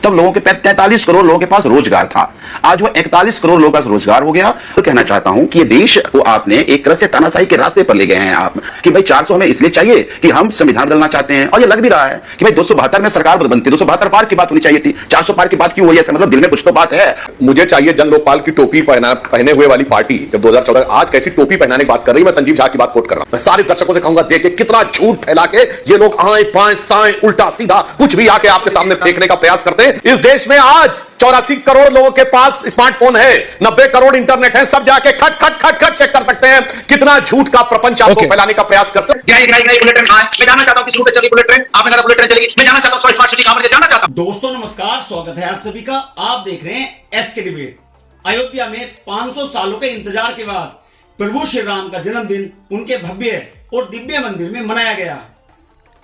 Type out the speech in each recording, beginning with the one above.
तब लोगों के 43 करोड़ लोगों के पास रोजगार था। आज वो 41 करोड़ लोगों के पास रोजगार हो गया। तो कहना चाहता हूं कि ये देश को आपने एक तरह से तानाशाही के रास्ते पर ले गए हैं आप, कि भाई 400 हमें इसलिए चाहिए कि हम संविधान बदलना चाहते हैं, और ये लग भी रहा है कि भाई 272 में सरकार बनती, 272 पार की बात होनी चाहिए थी, 400 पार की बात क्यों हुई? ऐसा मतलब दिल में कुछ तो बात है। मुझे चाहिए जन लोकपाल की टोपी पहने हुए वाली पार्टी जब 2014 आज कैसी टोपी पहनाने की बात कर रही है। मैं संजीव झा की बात कोट कर रहा हूं। मैं सारे दर्शकों से कहूंगा, देखे कितना झूठ फैला के ये लोग आए पाए साए उल्टा सीधा कुछ भी आके आपके सामने फेंकने का प्रयास करते हैं। इस देश में आज 84 करोड़ लोगों के पास स्मार्टफोन है, 90 करोड़ इंटरनेट है, सब जाके खट खट खट खट चेक कर सकते हैं कितना झूठ का प्रपंच आपको फैलाने का प्रयास करते हैं। बुलेट ट्रेन कहां है? मैं जानना चाहता हूं किस रूट पे चली बुलेट ट्रेन। आपने कहा बुलेट ट्रेन चलेगी, मैं जानना चाहता हूं स्मार्ट सिटी कहां पर जानना चाहता हूं। दोस्तों नमस्कार, स्वागत है आप सभी का। आप देख रहे हैं एसके डिबेट। अयोध्या में 500 सालों के इंतजार के बाद प्रभु श्री राम का जन्मदिन उनके भव्य और दिव्य मंदिर में मनाया गया।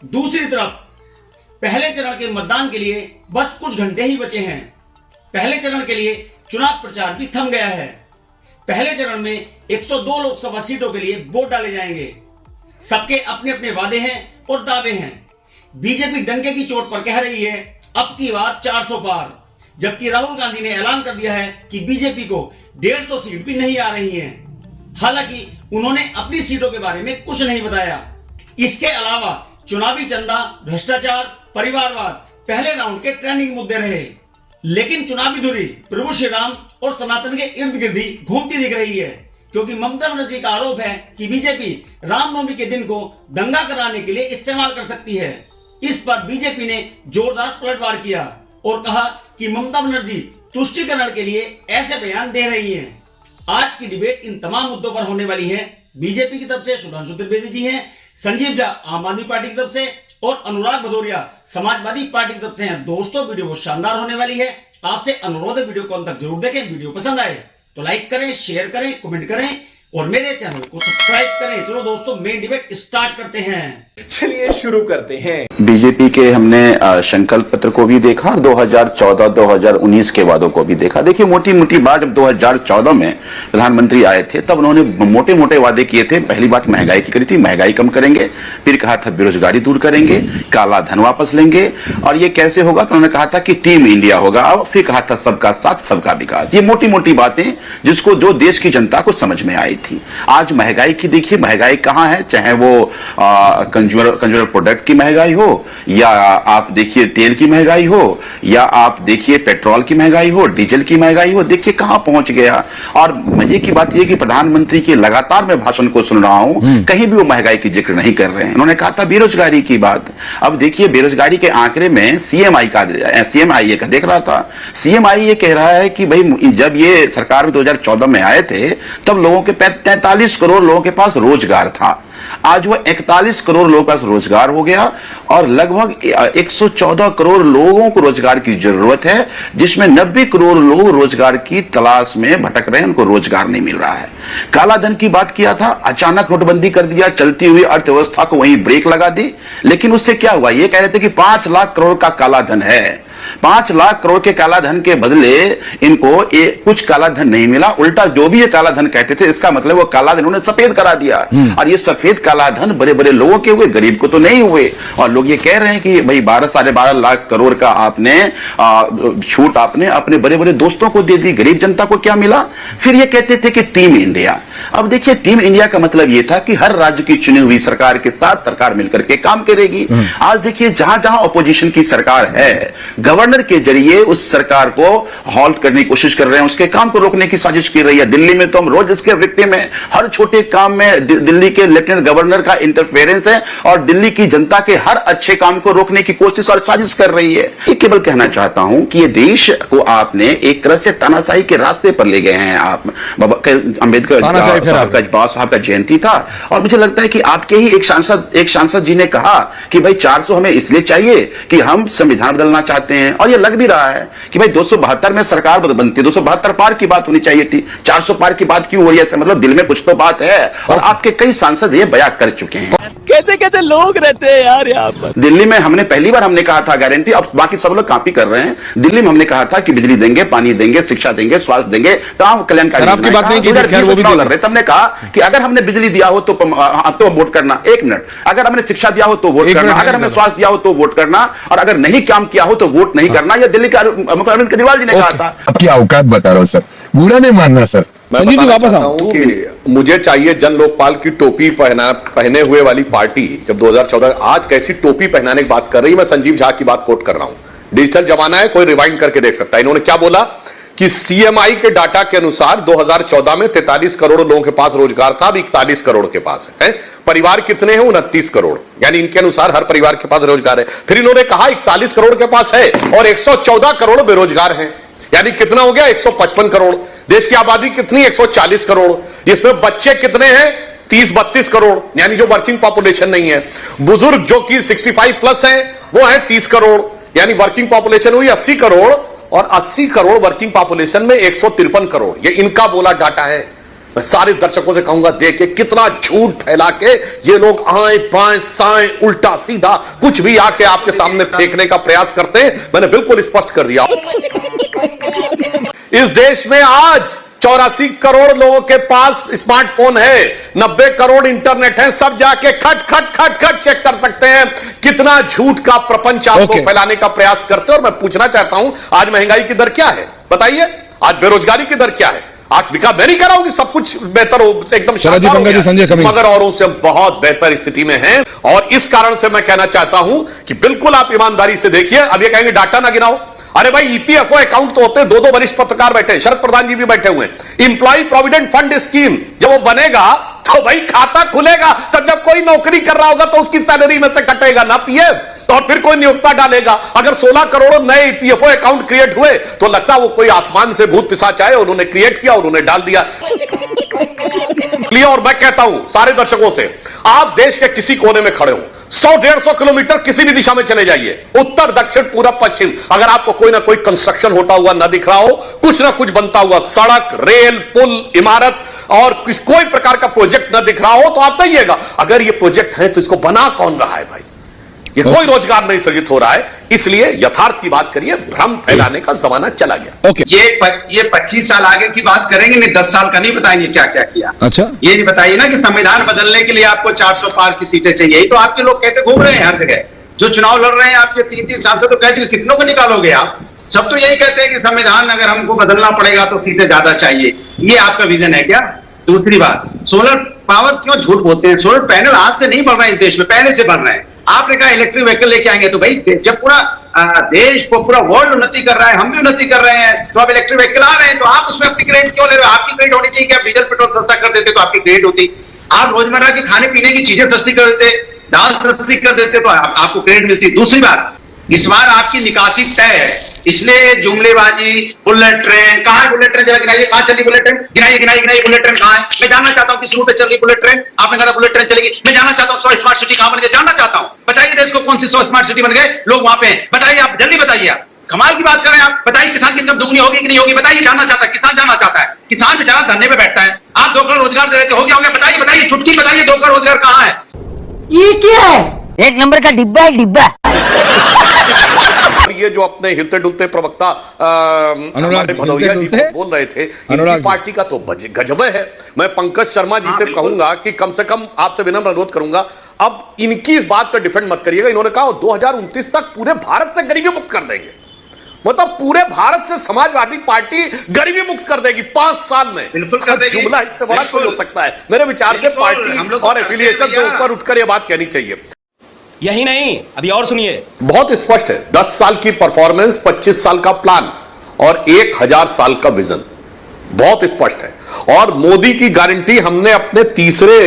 दूसरी तरफ पहले चरण के मतदान के लिए बस कुछ घंटे ही बचे हैं। पहले चरण के लिए चुनाव प्रचार भी थम गया है। पहले चरण में 102 लोकसभा सीटों के लिए वोट डाले जाएंगे। सबके अपने अपने वादे हैं और दावे हैं। बीजेपी डंके की चोट पर कह रही है अब की बार 400 पार, जबकि राहुल गांधी ने ऐलान कर दिया है कि बीजेपी को 150 सीट भी नहीं आ रही हैं। हालांकि उन्होंने अपनी सीटों के बारे में कुछ नहीं बताया। इसके अलावा चुनावी चंदा, भ्रष्टाचार, परिवारवाद पहले राउंड के ट्रेंडिंग मुद्दे रहे, लेकिन चुनावी धुरी प्रभु श्री राम और सनातन के इर्द गिर्द ही घूमती दिख रही है, क्योंकि ममता बनर्जी का आरोप है कि बीजेपी रामनवमी के दिन को दंगा कराने के लिए इस्तेमाल कर सकती है। इस पर बीजेपी ने जोरदार पलटवार किया और कहा कि ममता बनर्जी तुष्टीकरण के लिए ऐसे बयान दे रही हैं। आज की डिबेट इन तमाम मुद्दों पर होने वाली है। बीजेपी की तरफ से सुधांशु त्रिवेदी जी हैं, संजीव झा आम आदमी पार्टी की तरफ से और अनुराग भदौरिया समाजवादी पार्टी की तरफ से हैं। दोस्तों वीडियो को शानदार होने वाली है। आपसे अनुरोध है वीडियो को अंत तक जरूर देखें। वीडियो पसंद आए तो लाइक करें, शेयर करें, कमेंट करें और मेरे चैनल को सब्सक्राइब करें। चलो दोस्तों मेन डिबेट स्टार्ट करते हैं। चलिए शुरू करते हैं। बीजेपी के हमने संकल्प पत्र को भी देखा और 2014-2019 के वादों को भी देखा। देखिए मोटी मोटी बात, जब 2014 में प्रधानमंत्री आए थे तब उन्होंने मोटे मोटे वादे किए थे। पहली बात महंगाई की करी थी, महंगाई कम करेंगे। फिर कहा था बेरोजगारी दूर करेंगे, काला धन वापस लेंगे, और ये कैसे होगा तो उन्होंने कहा था कि टीम इंडिया होगा। और फिर कहा था सबका साथ सबका विकास। ये मोटी मोटी बातें जिसको जो देश की जनता को समझ में आई थी। आज महंगाई की देखिए, महंगाई कहां है, चाहे वो कंज्यूमर प्रोडक्ट की महंगाई हो, या आप देखिए तेल की महंगाई हो, या आप देखिए पेट्रोल की महंगाई हो, डीजल की महंगाई हो, देखिए कहां पहुंच गया। और मजे की बात यह कि प्रधानमंत्री के लगातार मैं भाषण को सुन रहा हूं, कहीं भी वो महंगाई की जिक्र नहीं कर रहे हैं। उन्होंने कहा था बेरोजगारी की बात। अब देखिए बेरोजगारी के आंकड़े में सीएमआई का देख रहा था। सीएमआई ये कह रहा है कि भाई जब ये सरकार में 2014 में आए थे तब लोगों के 43 करोड़ लोगों के पास रोजगार था। आज वो 41 करोड़ लोगों के पास रोजगार हो गया और लगभग 114 करोड़ लोगों को रोजगार की जरूरत है, जिसमें 90 करोड़ लोग रोजगार की तलाश में भटक रहे हैं, उनको रोजगार नहीं मिल रहा है। काला धन की बात किया था, अचानक नोटबंदी कर दिया, चलती हुई अर्थव्यवस्था को वहीं ब्रेक लगा दी। लेकिन उससे क्या हुआ, ये कह रहे थे कि 5 लाख करोड़ का काला धन है। 5 लाख करोड़ के काला धन के बदले इनको कुछ काला धन नहीं मिला। उल्टा जो भी ये काला धन कहते थे, इसका मतलब वो काला धन उन्होंने सफेद करा दिया। और ये सफेद काला धन बड़े बड़े लोगों के हुए, गरीब को तो नहीं हुए। और लोग ये कह रहे हैं कि भाई 12-12.5 लाख करोड़ का आपने छूट आपने अपने बड़े बड़े दोस्तों को दे दी, गरीब जनता को क्या मिला। फिर ये कहते थे कि टीम इंडिया। अब देखिए टीम इंडिया का मतलब ये था कि हर राज्य की चुनी हुई सरकार के साथ सरकार मिलकर के काम करेगी। आज देखिए जहां जहां अपोजिशन की सरकार है, गवर्नर के जरिए उस सरकार को हॉल्ट करने की कोशिश कर रहे हैं, उसके काम को रोकने की साजिश की रही है। दिल्ली में तो हम रोज इसके विक्टिम हैं। हर छोटे काम में दिल्ली के लेफ्टिनेंट गवर्नर का इंटरफेरेंस है और दिल्ली की जनता के हर अच्छे काम को रोकने की कोशिश और साजिश कर रही है। ये केवल कहना चाहता हूं कि ये देश को आपने एक तरह से तानाशाही के रास्ते पर ले गए हैं आप। अम्बेडकर साहब का जयंती था और मुझे लगता है कि आपके ही एक सांसद जी ने कहा कि भाई 400 हमें इसलिए चाहिए कि हम संविधान बदलना चाहते हैं। और ये लग भी रहा है कि भाई 272 में सरकार बनती, 272 पार की बात होनी चाहिए थी, 400 पार की बात क्यों हो रही है? मतलब दिल में कुछ तो बात है। और आपके कई सांसद ये बयान कर चुके हैं। कैसे कैसे लोग रहते हैं यार यहाँ पर। दिल्ली में हमने पहली बार हमने कहा था गारंटी, अब बाकी सब लोग कॉपी कर रहे हैं। दिल्ली में हमने कहा था कि बिजली देंगे, पानी देंगे, शिक्षा देंगे, स्वास्थ्य देंगे, तमाम कल्याणकारी आपकी बात नहीं की, लड़ रहे। हमने कहा कि अगर हमने बिजली दिया हो तो वोट करना। 1 मिनट। अगर हमने शिक्षा दिया हो तो वोट करना, अगर हमने स्वास्थ्य दिया हो तो वोट करना, और अगर नहीं काम किया हो तो वोट वोट नहीं करना, यह दिल्ली के मुख्यमंत्री अरविंद केजरीवाल जी ने कहा था। आपकी औकात बता रहा हूँ सर, बुरा नहीं मानना सर। मैं संजीव जी, बताना वापस चाहता आओ। हूं कि मुझे चाहिए जन लोकपाल की टोपी पहने हुए वाली पार्टी जब 2014 आज कैसी टोपी पहनाने की बात कर रही है। मैं संजीव झा की बात कोट कर रहा हूं, डिजिटल जमाना है, कोई रिवाइंड करके देख सकता है। इन्होंने क्या बोला कि सीएमआई के डाटा के अनुसार 2014 में 43 करोड़ लोगों के पास रोजगार था, अब 41 करोड़ के पास है। परिवार कितने हैं? 29 करोड़, यानी इनके अनुसार हर परिवार के पास रोजगार है। फिर इन्होंने कहा 41 करोड़ के पास है और 114 करोड़ बेरोजगार हैं, यानी कितना हो गया? 155 करोड़। देश की आबादी कितनी? 140 करोड़, जिसमें बच्चे कितने हैं? 30-32 करोड़, यानी जो वर्किंग पॉपुलेशन नहीं है। बुजुर्ग जो कि 65 प्लस हैं वो है 30 करोड़, यानी वर्किंग पॉपुलेशन हुई 80 करोड़, और 80 करोड़ वर्किंग पॉपुलेशन में 153 करोड़, ये इनका बोला डाटा है। मैं सारे दर्शकों से कहूंगा, देखिए कितना झूठ फैला के ये लोग आए बाएं साएं उल्टा सीधा कुछ भी आके आपके सामने फेंकने का प्रयास करते हैं। मैंने बिल्कुल स्पष्ट कर दिया, इस देश में आज 84 करोड़ लोगों के पास स्मार्टफोन है, 90 करोड़ इंटरनेट है। सब जाके खट खट खट खट चेक कर सकते हैं कितना झूठ का प्रपंच आपको फैलाने का प्रयास करते हैं। और मैं पूछना चाहता हूं, आज महंगाई की दर क्या है बताइए? आज बेरोजगारी की दर क्या है? आज विकास, मैं नहीं कह रहा हूं कि सब कुछ बेहतर हो, एकदम शानदार हो गया, मगर औरों से हम बहुत बेहतर स्थिति में हैं। और इस कारण से मैं कहना चाहता हूं कि बिल्कुल आप ईमानदारी से देखिए। अब ये कहेंगे डाटा ना गिनाओ, अरे भाई ईपीएफओ अकाउंट तो होते हैं, दो वरिष्ठ पत्रकार बैठे हैं, शरद प्रधान जी भी बैठे हुए हैं। इंप्लॉय प्रोविडेंट फंड स्कीम जब वो बनेगा तो भाई खाता खुलेगा, तब जब कोई नौकरी कर रहा होगा तो उसकी सैलरी में से कटेगा ना पीएफ, और फिर कोई नियोक्ता डालेगा। अगर 16 करोड़ नए ईपीएफओ अकाउंट क्रिएट हुए तो लगता है वो कोई आसमान से भूत पिशाच आए, उन्होंने क्रिएट किया और उन्हें डाल दिया। और मैं कहता हूं सारे दर्शकों से, आप देश के किसी कोने में खड़े हो, 100-150 किलोमीटर किसी भी दिशा में चले जाइए, उत्तर दक्षिण पूरब पश्चिम, अगर आपको कोई ना कोई कंस्ट्रक्शन होता हुआ ना दिख रहा हो, कुछ ना कुछ बनता हुआ, सड़क, रेल, पुल, इमारत और कोई प्रकार का प्रोजेक्ट ना दिख रहा हो, तो आप कहिएगा अगर ये प्रोजेक्ट है तो इसको बना कौन रहा है भाई? ये कोई रोजगार नहीं सृजित हो रहा है। इसलिए यथार्थ की बात करिए, भ्रम फैलाने का जमाना चला गया। ये 25 साल आगे की बात करेंगे, नहीं 10 साल का नहीं बताएंगे क्या क्या किया। अच्छा, ये नहीं बताइए ना कि संविधान बदलने के लिए आपको 400 पार की सीटें चाहिए। यही तो आपके लोग कहते घूम रहे हैं हर जगह, जो चुनाव लड़ रहे हैं आपके 3-3 सांसद, तो कहते कितनों को निकालोगे आप? सब तो यही कहते हैं कि संविधान अगर हमको बदलना पड़ेगा तो सीटें ज्यादा चाहिए। ये आपका विजन है क्या? दूसरी बात, सोलर पावर क्यों झूठ बोलते हैं? सोलर पैनल आज से नहीं बढ़ रहे हैं इस देश में, पहले से बढ़ रहे हैं। आपने कहा इलेक्ट्रिक व्हीकल लेके आएंगे, तो भाई जब पूरा देश को पूरा वर्ल्ड उन्नति कर रहा है, हम भी उन्नति कर रहे हैं, तो अब इलेक्ट्रिक व्हीकल आ रहे हैं, तो आप उसमें अपनी क्रेडिट क्यों ले रहे हो? आपकी क्रेडिट होनी चाहिए कि आप डीजल पेट्रोल सस्ता कर देते तो आपकी क्रेडिट होती। आप रोजमर्रा के खाने पीने की चीजें सस्ती कर देते, दाल सस्ती कर देते, तो आपको क्रेडिट मिलती। दूसरी बात, इस बार आपकी निकासी तय है, इसलिए जुमलेबाजी, बुलेट ट्रेन, कहां है बुलेट ट्रेन? जरा गिनाइए, कहां चली बुलेट ट्रेन? गिनाइए बुलेट ट्रेन कहां है? मैं जानना चाहता हूं किस रूट पे चल रही बुलेट ट्रेन। आपने कहा बुलेट ट्रेन चलेगी, मैं जानना चाहता हूं 100 स्मार्ट सिटी कहां बन गए, जानना चाहता हूं। बताइए देश को कौन सी 100 स्मार्ट सिटी बन गए, लोग वहां पे हैं, बताइए आप, जल्दी बताइए। आप कमाल की बात कर रहे हैं आप। बताइए किसान की इनकम दुगनी होगी कि नहीं होगी, बताइए, जानना चाहता है किसान, जानना चाहता है। किसान बेचारा धरने पे बैठता है, आप 2 करोड़ रोजगार दे रहे थे, हो गया? बताइए छुटकी बताइए, 2 करोड़ रोजगार कहां है? ये क्या है? एक नंबर का डिब्बा है, डिब्बा। ये जो अपने हिलते डुलते प्रवक्ता हमारे भदौरिया जी बोल रहे थे, इनकी पार्टी का तो गजब है। मैं पंकज शर्मा जी से कहूंगा कि कम से कम आपसे विनम्र अनुरोध करूंगा, अब इनकी इस बात का डिफेंड मत करिएगा। इन्होंने कहा 2029 तक पूरे भारत से गरीबी मुक्त कर देंगे, मतलब पूरे भारत से समाजवादी पार्टी गरीबी मुक्त कर देगी 5 साल में। बिल्कुल कर देगी। जुमला इससे बड़ा कोई हो सकता है? मेरे विचार से पार्टी और एफिलिएशन से ऊपर उठकर यह बात कहनी चाहिए। यही नहीं, अभी और सुनिए, बहुत स्पष्ट है, 10 साल की परफॉर्मेंस, 25 साल का प्लान और 1000 साल का विजन, बहुत स्पष्ट है। और मोदी की गारंटी हमने अपने तीसरे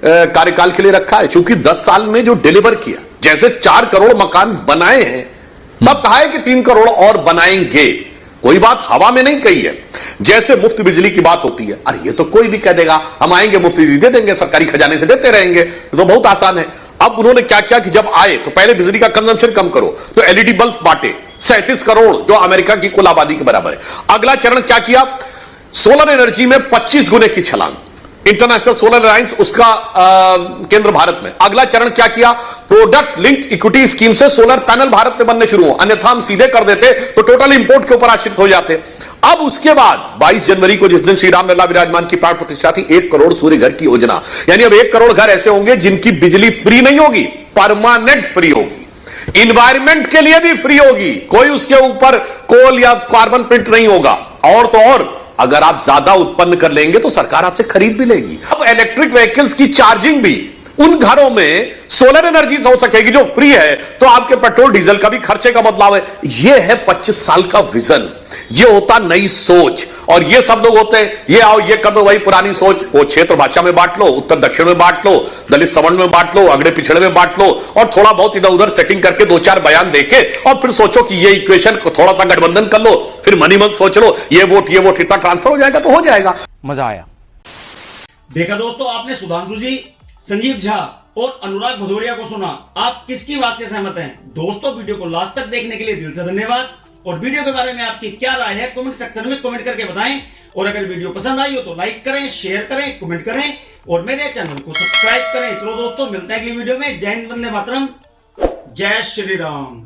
कार्यकाल के लिए रखा है, क्योंकि 10 साल में जो डिलीवर किया, जैसे 4 करोड़ मकान बनाए हैं, तब कहा है कि 3 करोड़ और बनाएंगे। कोई बात हवा में नहीं कही है। जैसे मुफ्त बिजली की बात होती है, अरे ये तो कोई भी कह देगा, हम आएंगे मुफ्त बिजली दे देंगे, सरकारी खजाने से देते रहेंगे, तो बहुत आसान है। अब उन्होंने क्या किया कि जब आए तो पहले बिजली का कंजम्पशन कम करो, तो एलईडी बल्ब बांटे 37 करोड़, जो अमेरिका की कुल आबादी के बराबर है। अगला चरण क्या किया? सोलर एनर्जी में 25 गुने की छलांग, इंटरनेशनल सोलर अलायंस उसका केंद्र भारत में। अगला चरण क्या किया? प्रोडक्ट लिंक्ड इक्विटी स्कीम से सोलर पैनल भारत में बनने शुरू हो, अन्यथा हम सीधे कर देते तो टोटल इंपोर्ट के ऊपर आश्रित हो जाते। अब उसके बाद 22 जनवरी को, जिस दिन श्री राम लला विराजमान की प्राण प्रतिष्ठा थी, 1 करोड़ सूर्य घर की योजना, यानी अब 1 करोड़ घर ऐसे होंगे जिनकी बिजली फ्री नहीं होगी, परमानेंट फ्री होगी। इन्वायरमेंट के लिए भी फ्री होगी, कोई उसके ऊपर कोल या कार्बन प्रिंट नहीं होगा। और तो और अगर आप ज्यादा उत्पन्न कर लेंगे तो सरकार आपसे खरीद भी लेगी। अब इलेक्ट्रिक व्हीकल्स की चार्जिंग भी उन घरों में सोलर एनर्जी से हो सकेगी जो फ्री है, तो आपके पेट्रोल डीजल का भी खर्चे का बदलाव है। यह है 25 साल का विजन, ये होता नई सोच। और ये सब लोग होते हैं ये आओ ये कर दो, वही पुरानी सोच, वो क्षेत्र भाषा में बांट लो, उत्तर दक्षिण में बांट लो, दलित सवर्ण में बांट लो, अगड़े पिछड़े में बांट लो, और थोड़ा बहुत इधर उधर सेटिंग करके 2-4 बयान देके और फिर सोचो कि ये इक्वेशन को थोड़ा सा गठबंधन कर लो, फिर मनी मन सोच लो ये वोट इतना ट्रांसफर हो जाएगा तो हो जाएगा। मजा आया। देखा दोस्तों, आपने सुधांशु जी, संजीव झा और अनुराग भदौरिया को सुना। आप किसकी बात से सहमत हैं? दोस्तों, वीडियो को लास्ट तक देखने के लिए दिल से धन्यवाद। और वीडियो के बारे में आपकी क्या राय है कमेंट सेक्शन में कमेंट करके बताएं। और अगर वीडियो पसंद आई हो तो लाइक करें, शेयर करें, कमेंट करें और मेरे चैनल को सब्सक्राइब करें। चलो दोस्तों, मिलते हैं अगली वीडियो में। जय हिंद, वंदे मातरम, जय श्री राम।